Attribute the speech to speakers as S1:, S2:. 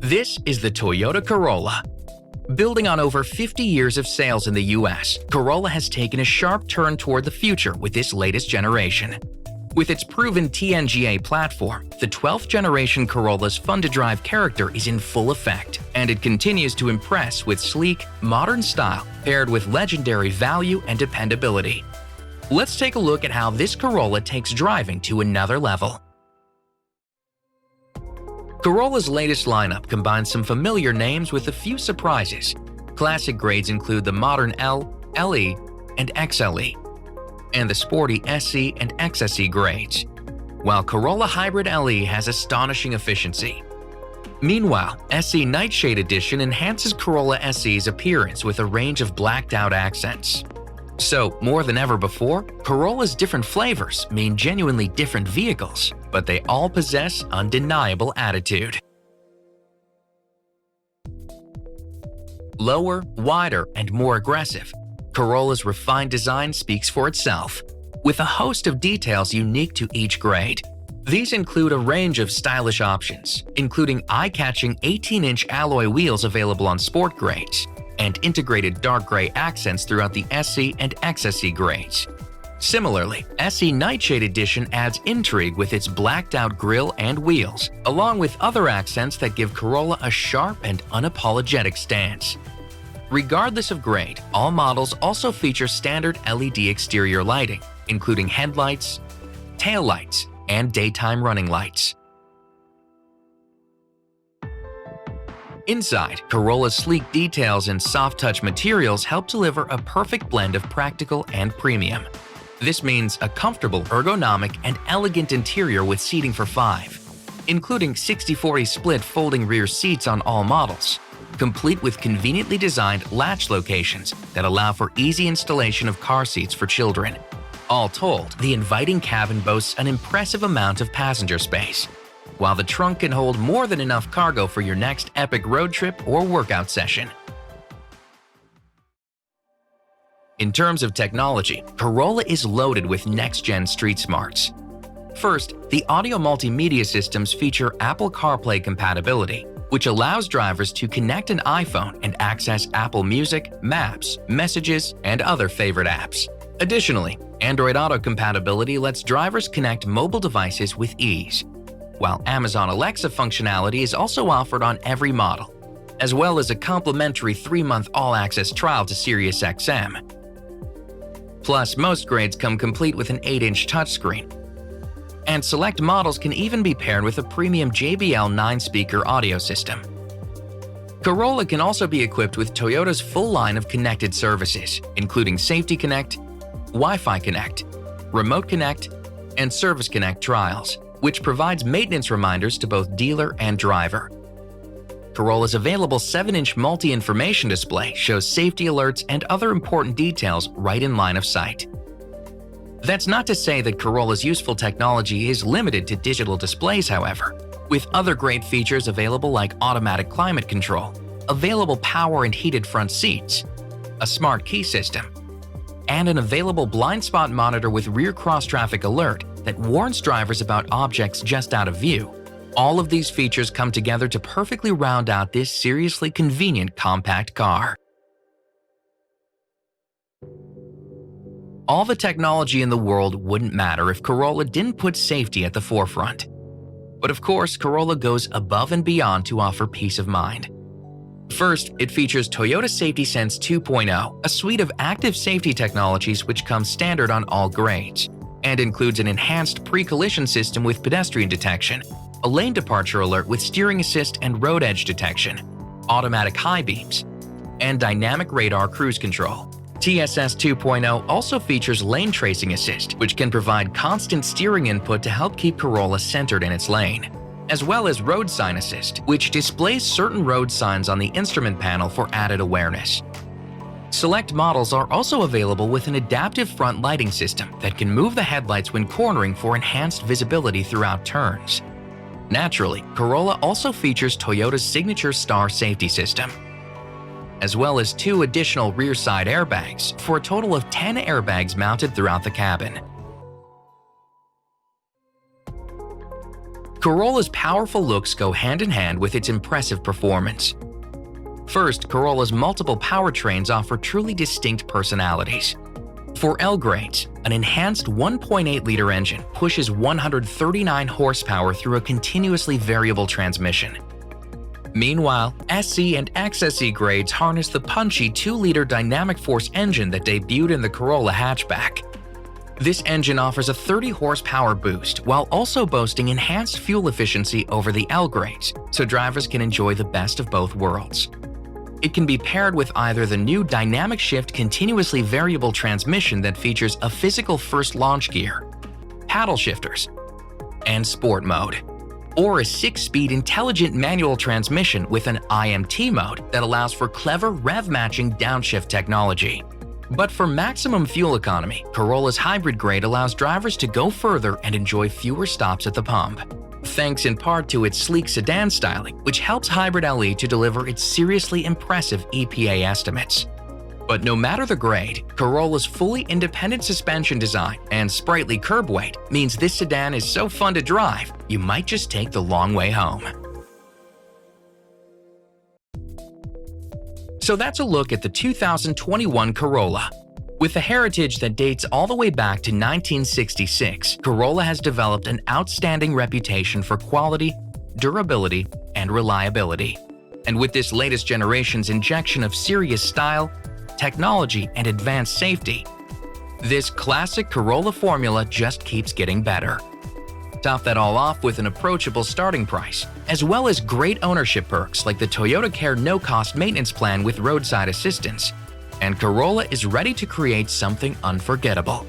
S1: This is the Toyota Corolla. Building on over 50 years of sales in the US, Corolla has taken a sharp turn toward the future with this latest generation. With its proven TNGA platform, the 12th generation Corolla's fun-to-drive character is in full effect, and it continues to impress with sleek, modern style paired with legendary value and dependability. Let's take a look at how this Corolla takes driving to another level. Corolla's latest lineup combines some familiar names with a few surprises. Classic grades include the modern L, LE, and XLE, and the sporty SE and XSE grades, while Corolla Hybrid LE has astonishing efficiency. Meanwhile, SE Nightshade Edition enhances Corolla SE's appearance with a range of blacked-out accents. So, more than ever before, Corolla's different flavors mean genuinely different vehicles, but they all possess undeniable attitude. Lower, wider, and more aggressive, Corolla's refined design speaks for itself, with a host of details unique to each grade. These include a range of stylish options, including eye-catching 18-inch alloy wheels available on sport grades, and integrated dark gray accents throughout the SE and XSE grades. Similarly, SE Nightshade Edition adds intrigue with its blacked-out grille and wheels, along with other accents that give Corolla a sharp and unapologetic stance. Regardless of grade, all models also feature standard LED exterior lighting, including headlights, taillights, and daytime running lights. Inside, Corolla's sleek details and soft-touch materials help deliver a perfect blend of practical and premium. This means a comfortable, ergonomic, and elegant interior with seating for 5, including 60/40 split folding rear seats on all models, complete with conveniently designed latch locations that allow for easy installation of car seats for children. All told, the inviting cabin boasts an impressive amount of passenger space, while the trunk can hold more than enough cargo for your next epic road trip or workout session. In terms of technology, Corolla is loaded with next-gen street smarts. First, the audio multimedia systems feature Apple CarPlay compatibility, which allows drivers to connect an iPhone and access Apple Music, Maps, Messages, and other favorite apps. Additionally, Android Auto compatibility lets drivers connect mobile devices with ease, while Amazon Alexa functionality is also offered on every model, as well as a complimentary 3-month all-access trial to SiriusXM. Plus, most grades come complete with an 8-inch touchscreen, and select models can even be paired with a premium JBL 9-speaker audio system. Corolla can also be equipped with Toyota's full line of connected services, including Safety Connect, Wi-Fi Connect, Remote Connect, and Service Connect trials, which provides maintenance reminders to both dealer and driver. Corolla's available 7-inch multi-information display shows safety alerts and other important details right in line of sight. That's not to say that Corolla's useful technology is limited to digital displays, however, with other great features available like automatic climate control, available power and heated front seats, a smart key system, and an available blind spot monitor with rear cross-traffic alert that warns drivers about objects just out of view. All of these features come together to perfectly round out this seriously convenient compact car. All the technology in the world wouldn't matter if Corolla didn't put safety at the forefront. But of course, Corolla goes above and beyond to offer peace of mind. First, it features Toyota Safety Sense 2.0, a suite of active safety technologies which comes standard on all grades, and includes an enhanced pre-collision system with pedestrian detection, a lane departure alert with steering assist and road edge detection, automatic high beams, and dynamic radar cruise control. TSS 2.0 also features lane tracing assist, which can provide constant steering input to help keep Corolla centered in its lane, as well as road sign assist, which displays certain road signs on the instrument panel for added awareness. Select models are also available with an adaptive front lighting system that can move the headlights when cornering for enhanced visibility throughout turns. Naturally, Corolla also features Toyota's signature Star safety system, as well as 2 additional rear side airbags for a total of 10 airbags mounted throughout the cabin. Corolla's powerful looks go hand in hand with its impressive performance. First, Corolla's multiple powertrains offer truly distinct personalities. For L grades, an enhanced 1.8-liter engine pushes 139 horsepower through a continuously variable transmission. Meanwhile, SC and XSE grades harness the punchy 2-liter dynamic force engine that debuted in the Corolla hatchback. This engine offers a 30-horsepower boost while also boasting enhanced fuel efficiency over the L grades, so drivers can enjoy the best of both worlds. It can be paired with either the new dynamic shift continuously variable transmission that features a physical first launch gear, paddle shifters, and sport mode, or a 6-speed intelligent manual transmission with an IMT mode that allows for clever rev-matching downshift technology. But for maximum fuel economy, Corolla's hybrid grade allows drivers to go further and enjoy fewer stops at the pump, thanks in part to its sleek sedan styling, which helps Hybrid LE to deliver its seriously impressive EPA estimates. But no matter the grade, Corolla's fully independent suspension design and sprightly curb weight means this sedan is so fun to drive, you might just take the long way home. So that's a look at the 2021 Corolla. With a heritage that dates all the way back to 1966, Corolla has developed an outstanding reputation for quality, durability, and reliability. And with this latest generation's injection of serious style, technology, and advanced safety, this classic Corolla formula just keeps getting better. Top that all off with an approachable starting price, as well as great ownership perks like the Toyota Care no-cost maintenance plan with roadside assistance, and Corolla is ready to create something unforgettable.